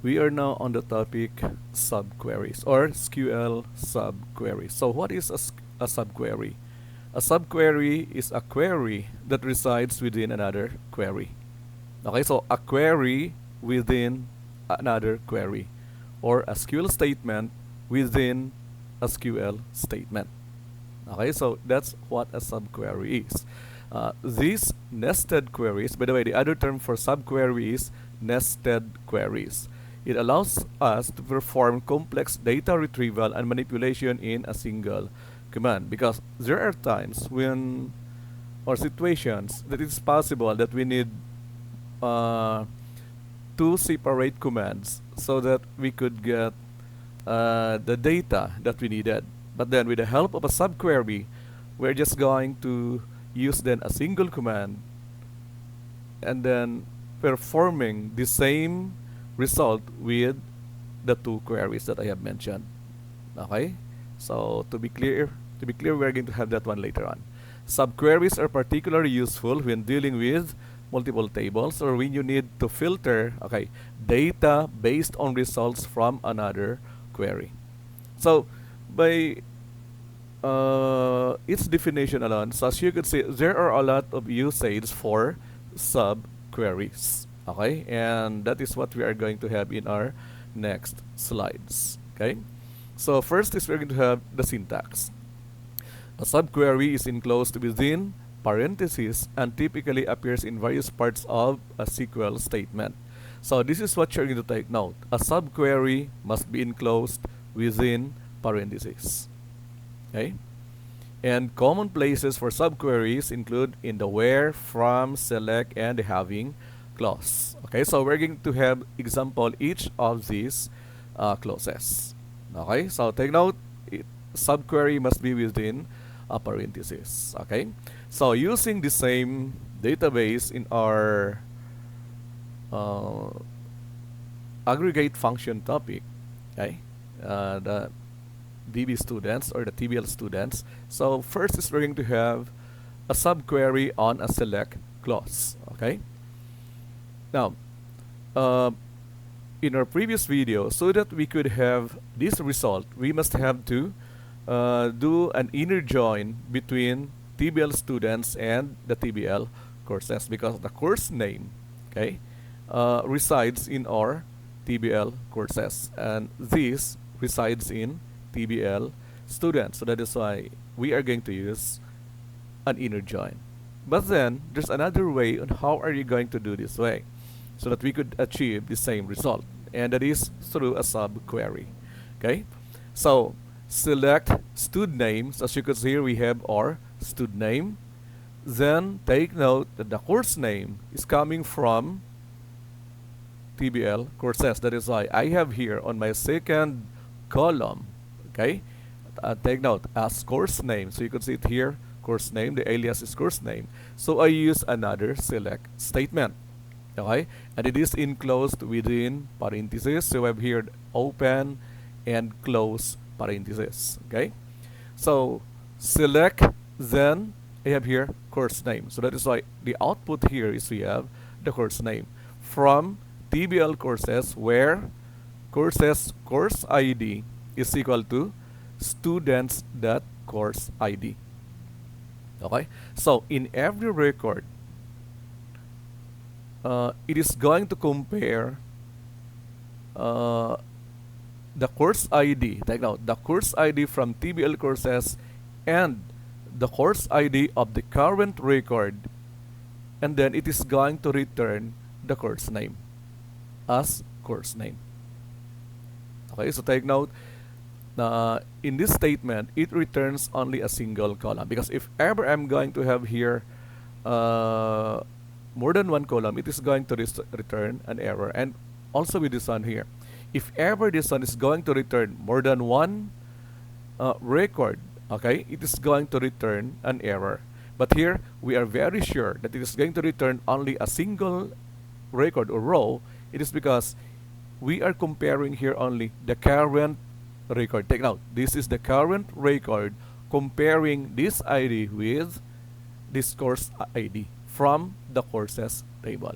We are now on the topic subqueries or SQL subqueries. So what is a subquery? A subquery is a query that resides within another query. Okay, so a query within another query, or a SQL statement within a SQL statement. Okay, so that's what a subquery is. These nested queries, by the way, the other term for subquery is nested queries. It allows us to perform complex data retrieval and manipulation in a single command, because there are times when, or situations, that it's possible that we need uh, two separate commands so that we could get the data that we needed. But then with the help of a subquery, we're just going to use then a single command and then performing the same result with the two queries that I have mentioned. Okay? So to be clear, we're going to have that one later on. Subqueries are particularly useful when dealing with multiple tables or when you need to filter data based on results from another query. So by its definition alone, so as you could see, there are a lot of usage for subqueries. Okay, and that is what we are going to have in our next slides. Okay, so first is we're going to have the syntax. A subquery is enclosed within parentheses and typically appears in various parts of a SQL statement. So this is what you're going to take note. A subquery must be enclosed within parentheses. Okay? And common places for subqueries include in the where, from, select, and the having clause. Okay, so we're going to have example each of these clauses. Okay, so take note, subquery must be within a parenthesis. Okay, so using the same database in our aggregate function topic, okay, the DB students or the TBL students. So first is we're going to have a subquery on a select clause. Okay. Now, in our previous video, so that we could have this result, we must have to do an inner join between TBL students and the TBL courses, because the course name, okay, resides in our TBL courses, and this resides in TBL students. So that is why we are going to use an inner join. But then there's another way on how are you going to do this way so that we could achieve the same result, and that is through a subquery. Okay, so select stud names. As you can see here, we have our stud name. Then take note that the course name is coming from TBL courses. That is why I have here on my second column, okay, take note as course name. So you can see it here, course name, the alias is course name. So I use another select statement. Okay, and it is enclosed within parentheses. So I have here open and close parentheses. Okay, so select, then I have here course name. So that is why the output here is we have the course name from TBL courses, where courses course ID is equal to students.course ID. Okay, so in every record, it is going to compare the course ID, take note, the course ID from TBL courses and the course ID of the current record, and then it is going to return the course name as course name. Okay, so take note, in this statement, it returns only a single column, because if ever I'm going to have here more than one column, it is going to return an error. And also with this one here, if ever this one is going to return more than one record, okay, it is going to return an error. But here we are very sure that it is going to return only a single record or row. It is because we are comparing here only the current record. Take note, this is the current record comparing this ID with this course ID from the courses table.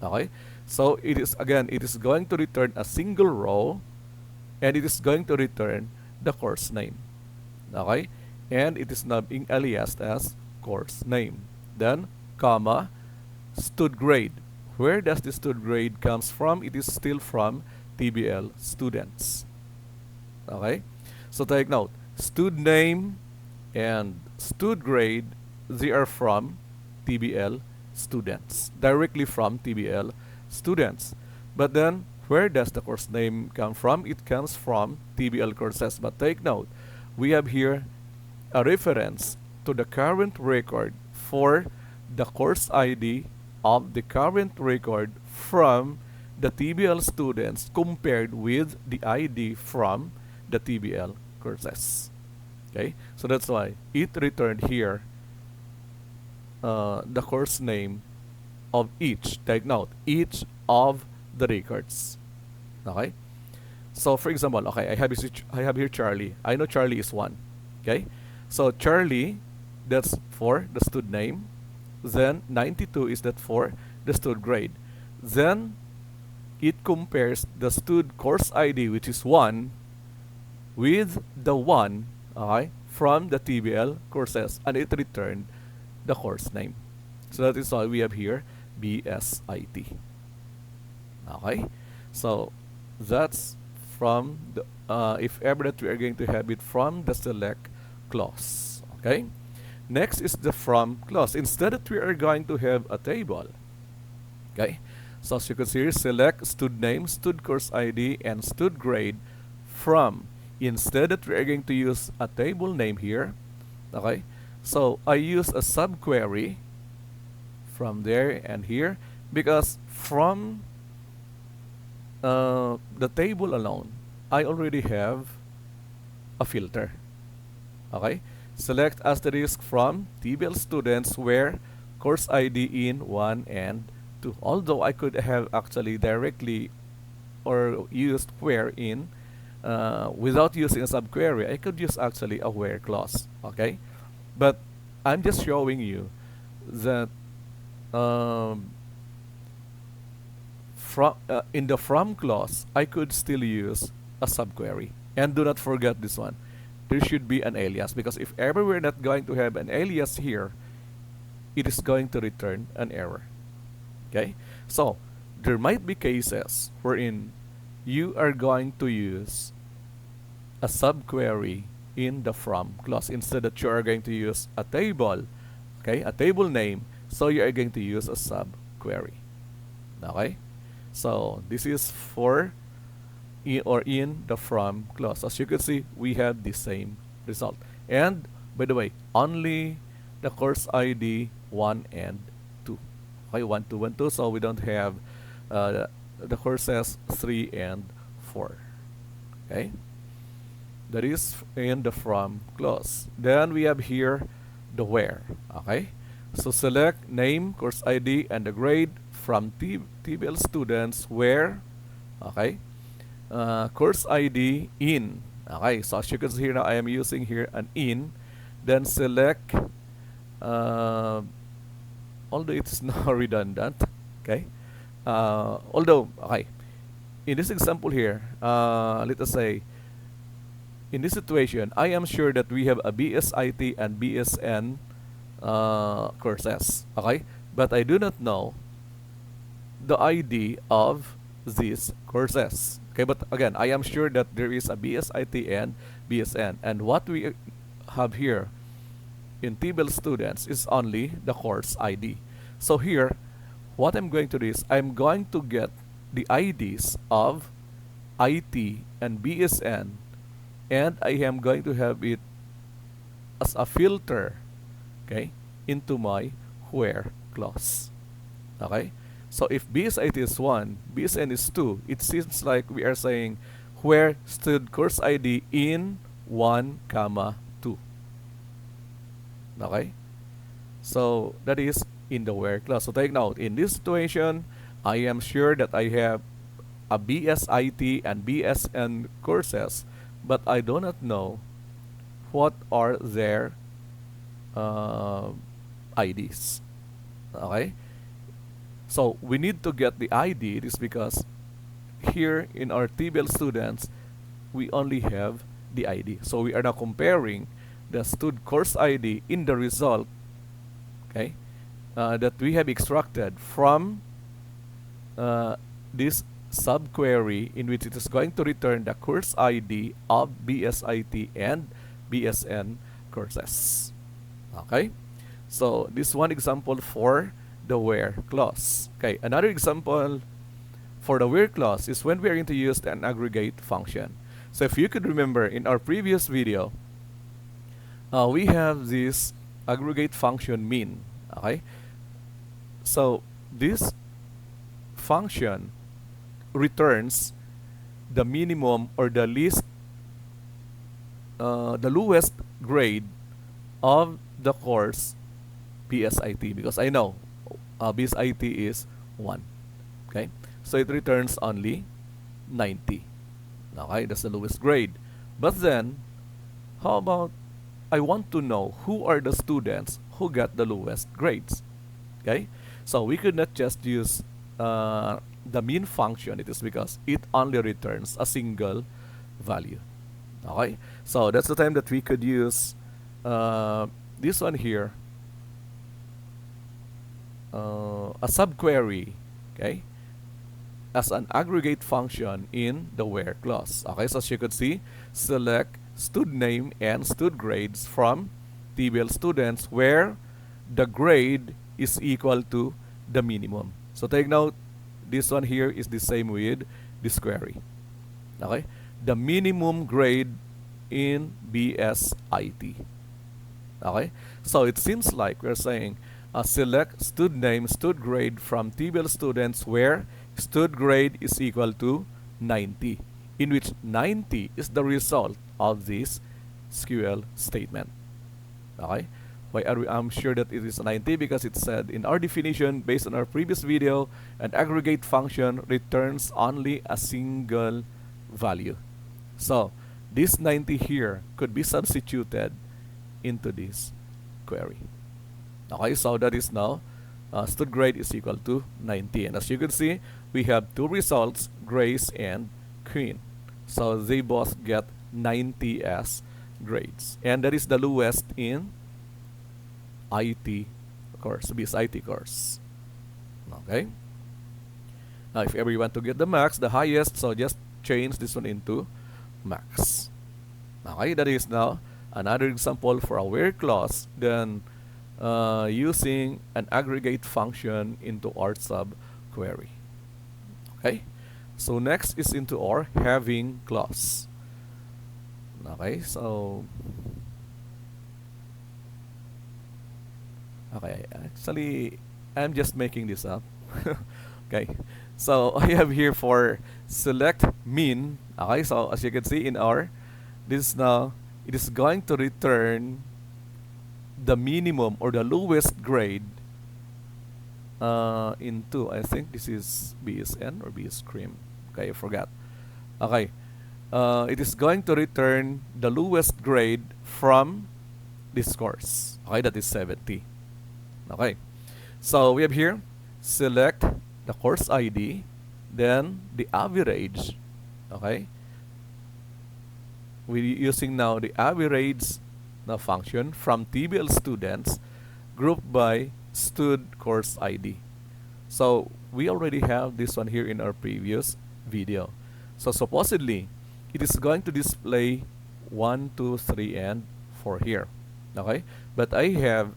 Okay, So it is again, it is going to return a single row, and it is going to return the course name. Okay, and it is now being aliased as course name. Then comma stud grade. Where does the stud grade comes from? It is still from TBL students. Okay, so take note, stud name and stud grade, they are from TBL students, directly from TBL students. But then where does the course name come from? It comes from TBL courses. But take note, we have here a reference to the current record for the course ID of the current record from the TBL students compared with the ID from the TBL courses. Okay, so that's why it returned here the course name of each. Take note, each of the records. Okay, so for example, okay, I have here Charlie. I know Charlie is one. Okay, so Charlie, that's for the stud name. Then 92 is that for the stud grade. Then it compares the stud course ID, which is 1, with the 1, okay, from the TBL courses, and it returned the course name. So that is why we have here BSIT. Okay, so that's from the if ever that we are going to have it from the select clause. Okay, next is the from clause. Instead that we are going to have a table. Okay, so as you can see here, select stud name, stud course ID, and stud grade from. Instead that we are going to use a table name here. Okay, so I use a subquery from there and here, because from the table alone, I already have a filter. Okay, select asterisk from TBL students where course ID in 1 and 2. Although I could have actually directly or used where in without using a subquery, I could use actually a where clause. Okay, but I'm just showing you that from in the from clause, I could still use a subquery. And do not forget this one. There should be an alias, because if ever we're not going to have an alias here, it is going to return an error. Okay, so there might be cases wherein you are going to use a subquery in the from clause instead that you are going to use a table, okay, a table name, so you are going to use a subquery. Okay, so this is for in the from clause. As you can see, we have the same result. And by the way, only the course ID 1 and 2. Okay, 1, 2, 1, 2. So we don't have the courses 3 and 4. Okay, that is in the from clause. Then we have here the where. Okay, so select name, course ID, and the grade from TBL students where, okay, course ID in. Okay, so as you can see here now, I am using here an in. Then select, although it's now redundant, okay, although, okay, in this example here, let us say, in this situation, I am sure that we have a BSIT and BSN courses, okay, but I do not know the ID of these courses. Okay, but again, I am sure that there is a BSIT and BSN, and what we have here in TBL students is only the course ID. So here, what I'm going to do is I'm going to get the IDs of IT and BSN, and I am going to have it as a filter, okay, into my where clause. Okay, so if BSIT is 1, BSN is 2, it seems like we are saying where stood course ID in 1, 2. Okay, so that is in the where clause. So take note, in this situation, I am sure that I have a BSIT and BSN courses, but I do not know what are their IDs. Okay, So we need to get the ID. It is because here in our TBL students, we only have the ID. So we are now comparing the stud course ID in the result, okay, that we have extracted from this subquery, in which it is going to return the course ID of BSIT and BSN courses. Okay, so this one example for the where clause. Okay, another example for the where clause is when we are going to use an aggregate function. So if you could remember in our previous video, we have this aggregate function min. Okay, so this function returns the minimum or the least, the lowest grade of the course BSIT, because I know BSIT is 1. Okay, so it returns only 90. Okay, that's the lowest grade. But then, how about I want to know who are the students who got the lowest grades? Okay, so we could not just use the min function. It is because it only returns a single value. Okay, so that's the time that we could use this one here, a subquery, okay, as an aggregate function in the where clause. Okay, so as you could see, select stud name and stud grades from TBL students where the grade is equal to the minimum. So take note, this one here is the same with this query. Okay, the minimum grade in BSIT. Okay, so it seems like we're saying select stud name, stud grade from TBL students where stud grade is equal to 90, in which 90 is the result of this SQL statement. Okay, why are we? I'm sure that it is 90 because it said in our definition based on our previous video, an aggregate function returns only a single value. So this 90 here could be substituted into this query. Okay, so that is now stud grade is equal to 90, and as you can see, we have two results, Grace and Queen. So they both get 90 as grades, and that is the lowest in IT course, BSIT course. Okay. Now, if ever you want to get the max, the highest, so just change this one into max. Okay, that is now another example for a where clause, then using an aggregate function into our subquery. Okay, so next is into our having clause. Okay, so okay, actually I'm just making this up. Okay, so I have here for select min. Okay, so as you can see in our, this now, it is going to return the minimum or the lowest grade into, I think this is BSN or BS cream. Okay, I forgot. Okay, it is going to return the lowest grade from this course. Okay, that is 70. Okay, so we have here select the course ID, then the average. Okay, we're using now the average now function from TBL students grouped by stud course ID. So we already have this one here in our previous video. So supposedly it is going to display 1, 2, 3, and 4 here. Okay, but I have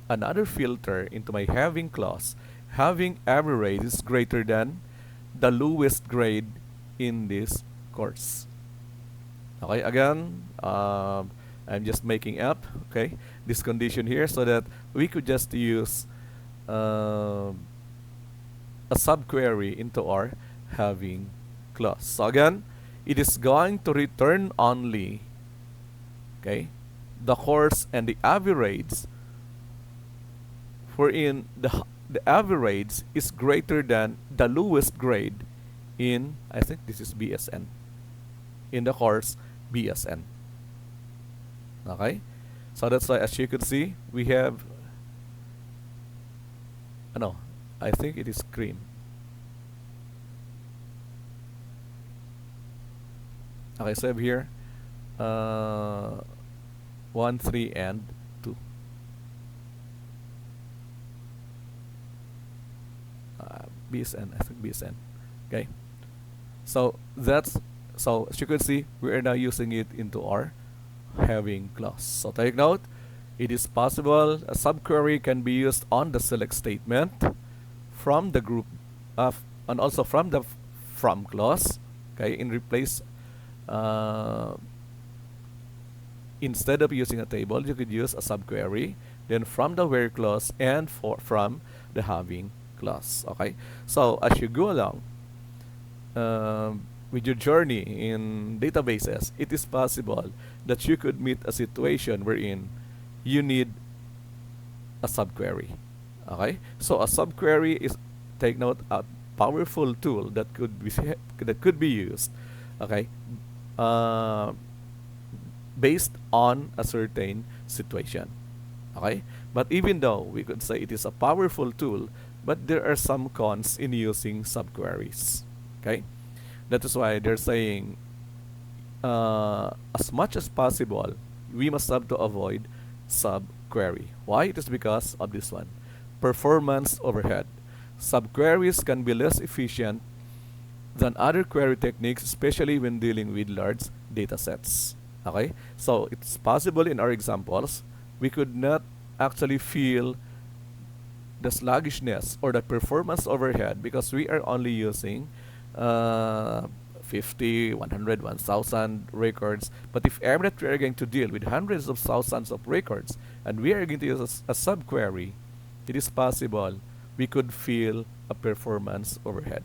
another filter into my having clause. Having average is greater than the lowest grade in this course. Okay, again, I'm just making up, okay, this condition here so that we could just use a subquery into our having clause. So again, it is going to return only, okay, the course and the average, wherein the average is greater than the lowest grade in, I think this is BSN, in the course BSN. Okay, so that's why, as you can see, we have I think it is cream. Okay, save here. 1, 3, and 2. BSN, I think BSN. Okay. So that's, so as you can see, we are now using it into our having clause. So take note, it is possible a subquery can be used on the select statement from the group of, and also from the from clause. Okay, in replace, instead of using a table, you could use a subquery, then from the where clause and from the having clause. Okay, so as you go along with your journey in databases, it is possible that you could meet a situation wherein you need a subquery. Okay, so a subquery is, take note, a powerful tool that could be that could be used. Okay, uh, based on a certain situation. Okay, but even though we could say it is a powerful tool, but there are some cons in using subqueries. Okay, that is why they're saying, as much as possible, we must have to avoid subquery. Why? It is because of this one, performance overhead. Subqueries can be less efficient than other query techniques, especially when dealing with large datasets. Okay, so it's possible in our examples we could not actually feel the sluggishness or the performance overhead because we are only using 50, 100, 1000 records. But if ever that we are going to deal with hundreds of thousands of records and we are going to use a subquery, it is possible we could feel a performance overhead.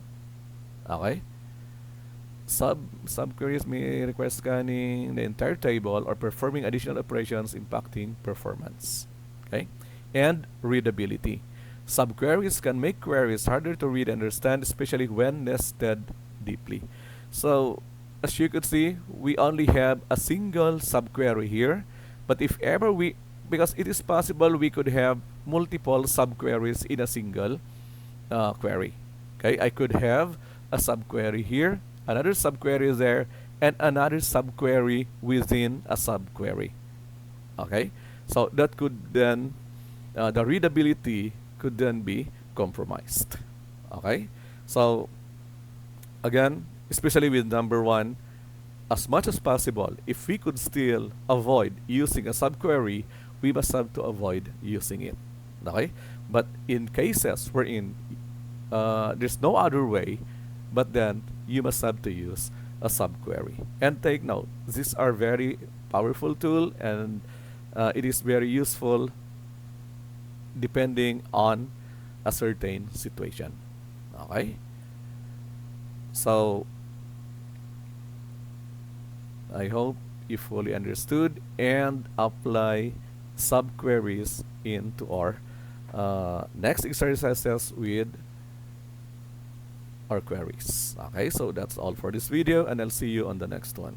Okay? Subqueries may require scanning the entire table or performing additional operations impacting performance. Okay? And readability. Subqueries can make queries harder to read and understand, especially when nested deeply. So, as you could see, we only have a single subquery here. But if ever we, because it is possible we could have multiple subqueries in a single query. Okay, I could have a subquery here, another subquery there, and another subquery within a subquery. Okay, so that could then, the readability could then be compromised. Okay, so again, especially with number one, as much as possible, if we could still avoid using a subquery, we must have to avoid using it. Okay, but in cases wherein there's no other way, but then you must have to use a subquery. And take note, these are very powerful tool, and it is very useful depending on a certain situation. Okay, so I hope you fully understood and apply subqueries into our next exercises with our queries. Okay, so that's all for this video, and I'll see you on the next one.